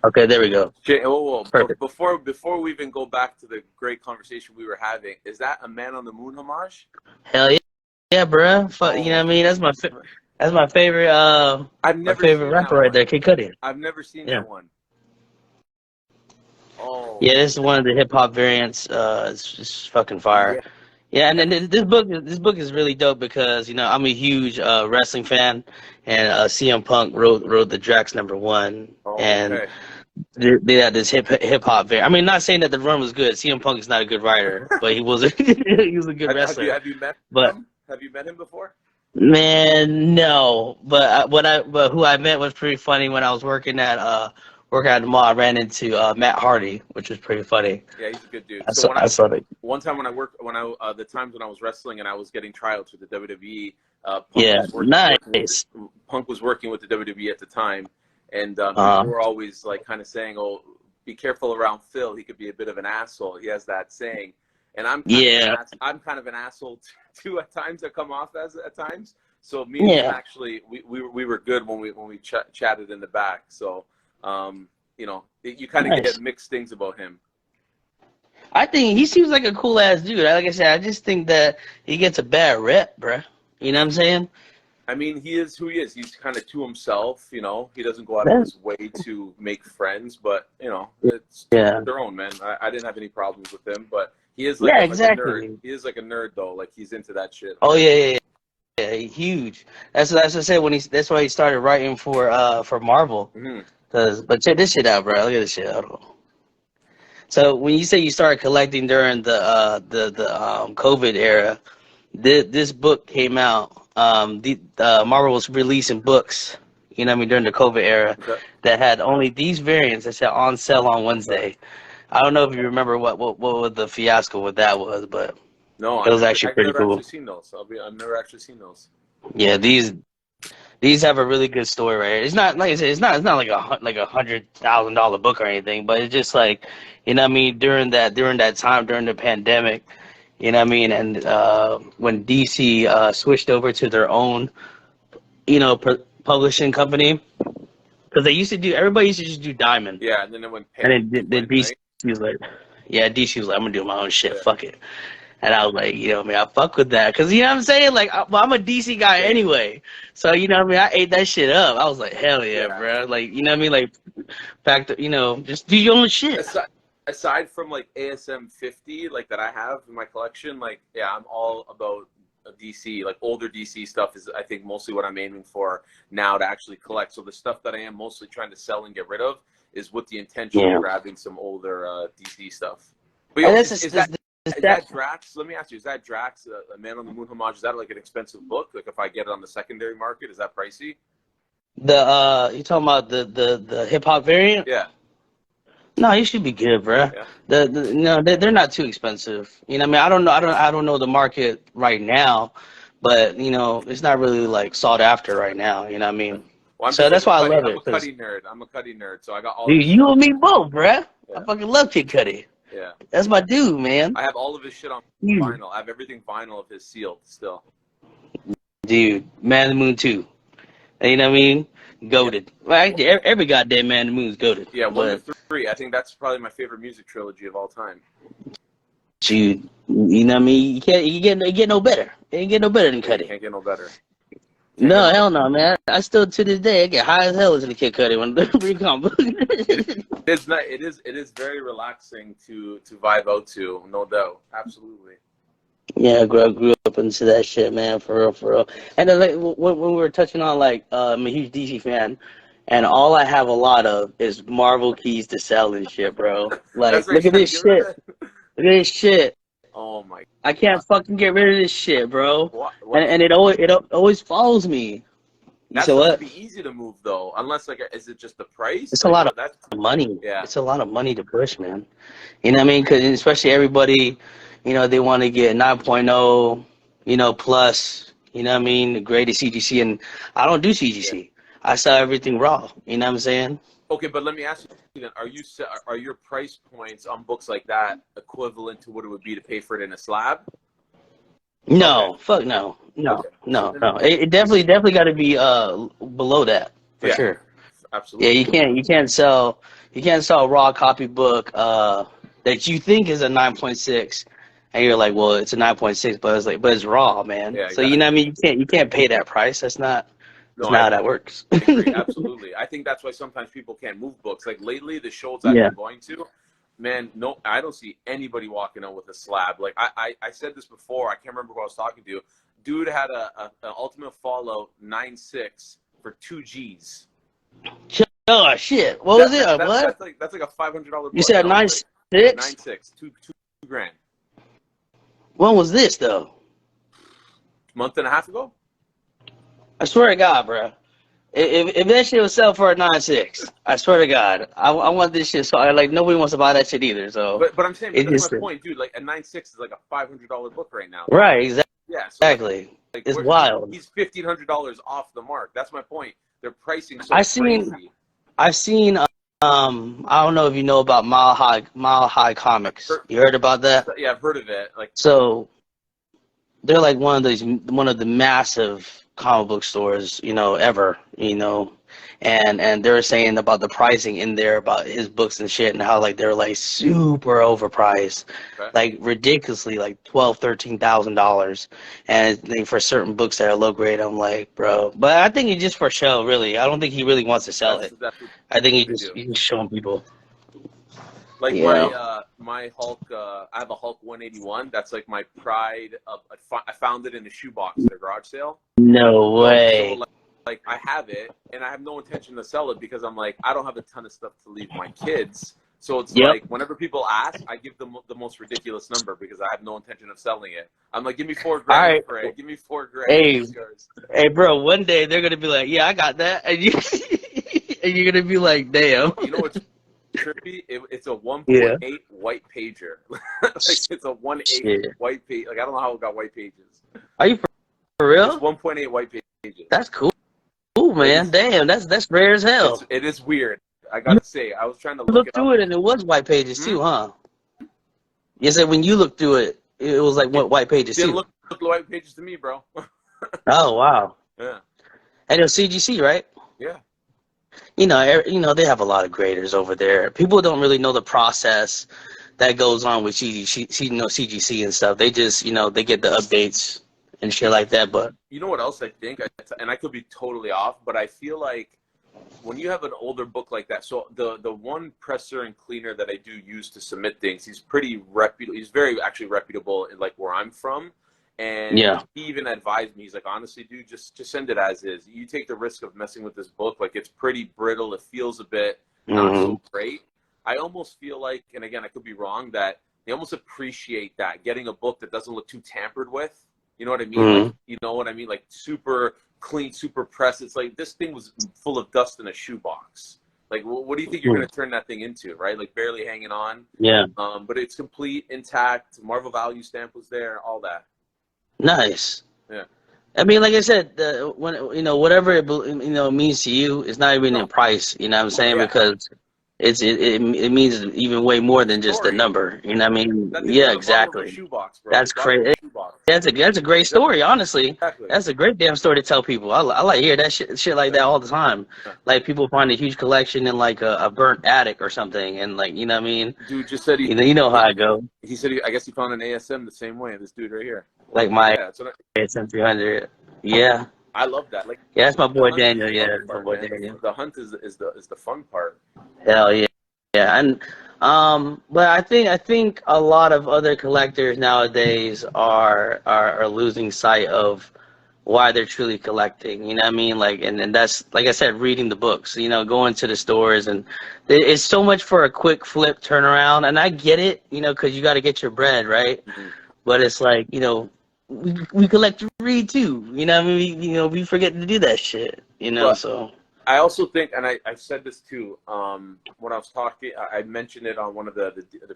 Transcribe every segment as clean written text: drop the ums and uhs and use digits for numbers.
Okay, there we go. Perfect. Before we even go back to the great conversation we were having, is that a Man on the Moon homage? Hell yeah, yeah, bro. You know what I mean? That's my favorite. I've My never favorite seen rapper that right one. there, Kid Cudi. I've never seen Yeah. that one. Oh. Yeah, this is one of the hip hop variants. It's just fucking fire. Yeah. Yeah, and then this book is really dope because I'm a huge wrestling fan, and CM Punk wrote the Drax #1, Oh, and okay. they had this hip hop variant. I mean, not saying that the run was good. CM Punk is not a good writer, but he was he was a good wrestler. Have you met But him? Have you met him before? man, no. But who I met was pretty funny when I was working at the mall. I ran into Matt Hardy, which was pretty funny. Yeah, he's a good dude. I saw that. One time the times when I was wrestling and I was getting tryouts with the WWE, Yeah, nice. Punk was working with the WWE at the time, and Uh-huh. people were always like kind of saying, "Oh, be careful around Phil. He could be a bit of an asshole." He has that saying, and I'm kind of an asshole too at times. I come off as at times. So me and him actually, we were good when we chatted in the back. So you kind of get mixed things about him. I think he seems like a cool ass dude. Like I said, I just think that he gets a bad rep, bruh. You know what I'm saying? I mean, he is who he is. He's kind of to himself, He doesn't go out of his way to make friends, but it's their own, man. I didn't have any problems with him, but he is like, exactly. a nerd. He is like a nerd though. Like he's into that shit. Oh yeah, huge. That's what I said that's why he started writing for Marvel. Mm-hmm. But check this shit out, bro. Look at this shit. Hold on. So when you say you started collecting during the COVID era, this book came out. Marvel was releasing books, during the COVID era, that had only these variants that said on sale on Wednesday. I don't know if you remember what the fiasco with that was, but no, it was actually pretty cool. I've never actually seen those. I've never actually seen those. Yeah, these have a really good story right here. It's not like I said, it's not like a $100,000 book or anything, but it's just like, during that time during the pandemic, and when DC switched over to their own, publishing company, because everybody used to just do Diamond. Yeah, and then it went. And then DC was like, DC was like, I'm gonna do my own shit. Fuck it. And I was like, I fuck with that. Because, you know what I'm saying? Like, I'm a DC guy anyway. So, I ate that shit up. I was like, hell yeah, bro. Like, you know what I mean? Like, back to, just do your own shit. Aside from, like, ASM 50, like, that I have in my collection, like, I'm all about DC. Like, older DC stuff is, I think, mostly what I'm aiming for now to actually collect. So the stuff that I am mostly trying to sell and get rid of is with the intention of grabbing some older DC stuff. But, is that Drax? Let me ask you, is that Drax, a Man on the Moon homage? Is that like an expensive book? Like if I get it on the secondary market, is that pricey? You talking about the hip hop variant? Yeah. No, you should be good, bro. Yeah. They're not too expensive. I mean, I don't know the market right now, but it's not really like sought after right now. You know what I mean? Well, so that's why I love it. I'm a Cudi nerd, so I got all. Dude, you and me both, bro. Yeah. I fucking love Kid Cudi. Yeah. That's my dude, man. I have all of his shit on vinyl. I have everything vinyl of his sealed still. Dude, Man on the Moon 2. You know what I mean? Goated. Well, every goddamn Man on the Moon is goated. Yeah, 1 to 3. I think that's probably my favorite music trilogy of all time. Dude, you know what I mean? You get no better. It ain't get no better than Cudi. Can't get no better. No, hell no, man. I still to this day I get high as hell listening to Kid Cudi when the recon book. It is very relaxing to vibe out to, no doubt. Absolutely. Yeah, I grew up into that shit, man, for real. And then, like, when we were touching on, like, I'm a huge DC fan, and all I have a lot of is Marvel keys to sell and shit, bro. Like, look at this shit. Look at this shit. Oh my! I can't fucking get rid of this shit, bro. What? And it always follows me. That's supposed to be easy to move though, unless is it just the price? It's a lot of money. Yeah, it's a lot of money to push, man. You know what I mean? Because especially everybody, they want to get 9.0, plus. You know what I mean? The greatest CGC, and I don't do CGC. Yeah. I sell everything raw. You know what I'm saying? Okay, but let me ask you then: are your price points on books like that equivalent to what it would be to pay for it in a slab? No, fuck no. It definitely got to be below that for sure. Yeah, Absolutely. you can't sell a raw copybook that you think is a 9.6, and you're like, well, it's a 9.6, but it's raw, man. Yeah, So you know what I exactly. mean? You can't pay that price. That's No, I not how that works. agree. Absolutely. I think that's why sometimes people can't move books. Like lately, the shows I've Yeah. been going to, man, no, I don't see anybody walking out with a slab. Like I said this before. I can't remember who I was talking to. Dude had an Ultimate Fallout 9.6 for 2 Gs. Oh shit! What was it? What? That's like a $500 You book. said No, nine it's like six? 9.6, two grand. When was this though? Month and a half ago. I swear to God, bro. If that shit was sell for a 9.6, I swear to God, I want this shit. So like nobody wants to buy that shit either. So But I'm saying, but it that's my just point, dude. Like a 9.6 is like a $500 book right now. right, Yeah, so exactly. like It's wild. he's $1,500 off the mark. That's my point. They're pricing so I seen crazy. I've seen I don't know if you know about Mile High Comics. You heard about that? Yeah, I've heard of it. Like, So they're like one of the massive comic book stores, ever, and they're saying about the pricing in there about his books and shit and how like they're like super overpriced, okay. like ridiculously like $12,000-$13,000, and like, for certain books that are low grade, I'm like, bro, but I think it's just for show, really. I don't think he really wants to sell it. That's what I think they do. he's just showing people. Like Yeah. my Hulk, I have a Hulk 181. That's like my pride of. I found it in a shoebox at a garage sale. No So way. like I have it, and I have no intention to sell it because I'm like I don't have a ton of stuff to leave my kids. So it's Yep. like whenever people ask, I give them the most ridiculous number because I have no intention of selling it. I'm like, give me $4 All grand right. for it. Give me $4 grand. Hey, It's yours. hey, bro. One day they're gonna be like, "Yeah, I got that," and you, and you're gonna be like, "Damn." You know what's trippy? It's a Yeah. 1.8 white pager. Like it's a 1.8 Shit. white page. Like I don't know how it got white pages. Are you for It's real? 1.8 white pages. That's cool, man. Damn, that's rare as hell. It is weird. I You gotta say, I was trying to look looked it up. through it and it was white pages Hmm? too, huh? You said when you looked through it, it was like what white pages Didn't too. look like white pages to me, bro. Oh wow. Yeah, And it was CGC, right? yeah. They have a lot of graders over there. People don't really know the process that goes on with CGC and stuff. They just, they get the updates and shit like that. But You know what else I think? And I could be totally off, but I feel like when you have an older book like that, so the one presser and cleaner that I do use to submit things, he's pretty reputable. He's very actually reputable in like where I'm from. And yeah, he even advised me, he's like, honestly, dude, just send it as is. You take the risk of messing with this book. Like it's pretty brittle. It feels a bit not hmm so great. I almost feel like, and again, I could be wrong, that they almost appreciate that, getting a book that doesn't look too tampered with. You know what I mean? hmm Like, you know what I mean? Like super clean, super pressed. It's like this thing was full of dust in a shoebox. Like, what do you think you're going to turn that thing into, right? Like barely hanging on. yeah, But it's complete, intact. Marvel value stamp was there, all that. nice. Yeah. I mean, like I said, when whatever it means to you, it's not even in No. price. You know what I'm saying? Yeah. Because it means even way more It's a than just the story. number. You know what I mean? That thing's Yeah, on the bottom of a exactly. shoebox, bro. That's Bottom of crazy. a shoebox. That's a great story, honestly. Exactly. That's a great damn story to tell people. I like hear that shit like that all the time. Yeah. Like people find a huge collection in like a burnt attic or something, and like you know what I mean. Dude just said You know how I go. he said I guess he found an ASM the same way. This dude right here. Like my Yeah, that's what SM300. Yeah, I love that. Like yeah, that's my the boy hunt is Daniel. the Yeah, fun that's my part, boy man. Daniel. The hunt is the fun part. Hell yeah, yeah, and but I think a lot of other collectors nowadays are losing sight of why they're truly collecting. You know what I mean? Like, and that's like I said, reading the books. Going to the stores, and it's so much for a quick flip turnaround. And I get it, because you got to get your bread, right? Mm-hmm. But it's like, we collect to read too. You know what I mean? We forget to do that shit. But So I also think, and I said this too, when I was talking, I mentioned it on one of the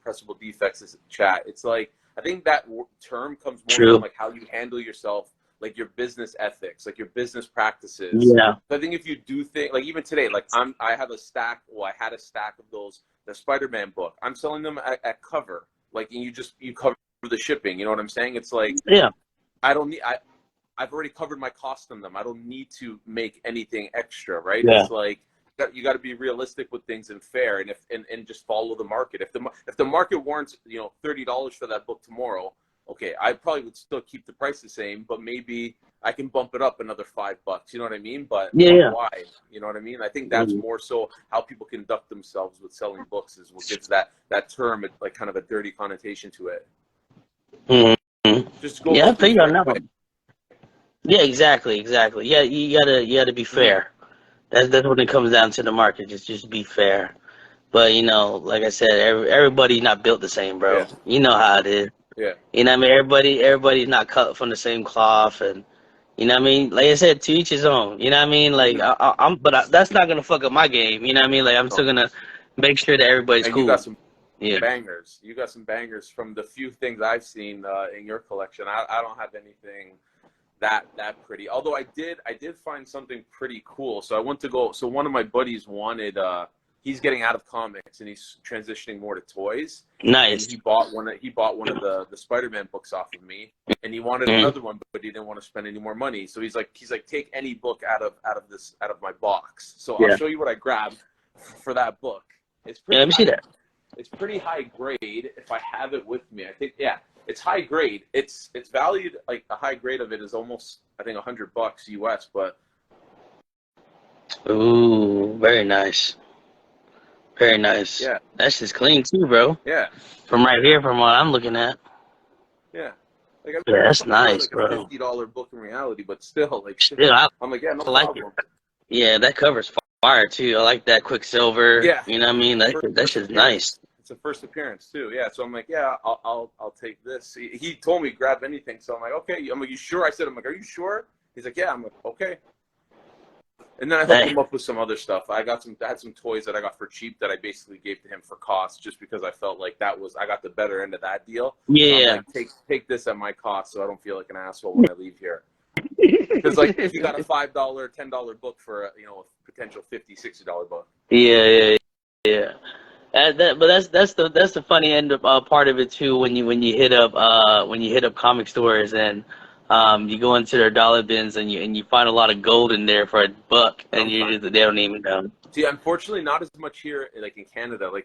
pressable defects chat. It's like, I think that term comes more true. from like how you handle yourself, like your business ethics, like your business practices. Yeah. So I think if you do think, like even today, like I have a stack, well, I had a stack of the Spider-Man book. I'm selling them at cover, like, and you cover the shipping. You know what I'm saying? It's like, Yeah. I don't need, I've already covered my cost on them. I don't need to make anything extra, right? Yeah. It's like got to be realistic with things and fair, and just follow the market. If the market warrants $30 for that book tomorrow, okay, I probably would still keep the price the same, but maybe I can bump it up another $5. You know what I mean? But why? You know what I mean? I think that's more so how people conduct themselves with selling books is what gives that term like kind of a dirty connotation to it. Mm-hmm. Just go. Yeah, I think on that one. Yeah, exactly. Yeah, you gotta be fair. That's when it comes down to the market. Just be fair. But like I said, everybody's not built the same, bro. Yeah. You know how it is. Yeah. You know what I mean? Everybody's not cut from the same cloth, and you know what I mean. Like I said, to each his own. You know what I mean? Like that's not gonna fuck up my game. You know what I mean? Like I'm still gonna make sure that everybody's and cool. You got some bangers. You got some bangers from the few things I've seen in your collection. I don't have anything that pretty. Although I did find something pretty cool. So I went to go. So one of my buddies wanted. He's getting out of comics and he's transitioning more to toys. Nice. And he bought one of the Spider-Man books off of me, and he wanted another one, but he didn't want to spend any more money. So he's like, take any book out of my box. So I'll show you what I grabbed for that book. It's pretty. Let me see that. It's pretty high grade. If I have it with me, I think it's high grade. It's valued, like the high grade of it is almost, I think, $100 US. But ooh, very nice. Very nice. Yeah. That's just clean too, bro. Yeah. From right here, from what I'm looking at. Yeah. Like, yeah, that's nice, like bro. A $50 book in reality, but still, like, I'm like, yeah, no like problem. It. Yeah, that cover's fire too. I like that Quicksilver. Yeah. You know what I mean? That's just nice. It's a first appearance too. Yeah. So I'm like, yeah, I'll take this. He told me grab anything. So I'm like, okay. I'm like, you sure? I said, I'm like, are you sure? He's like, yeah. I'm like, okay. And then I hooked him up with some other stuff. I had some toys that I got for cheap that I basically gave to him for cost, just because I felt like I got the better end of that deal. Yeah. So I'm like, take this at my cost, so I don't feel like an asshole when I leave here. Because like, if you got a $5, $10 book for a potential $50, $60 book. Yeah. But that's the funny end of part of it too. When you hit up comic stores and you go into their dollar bins and you find a lot of gold in there for $1, and they don't even know. See, unfortunately, not as much here, like in Canada. Like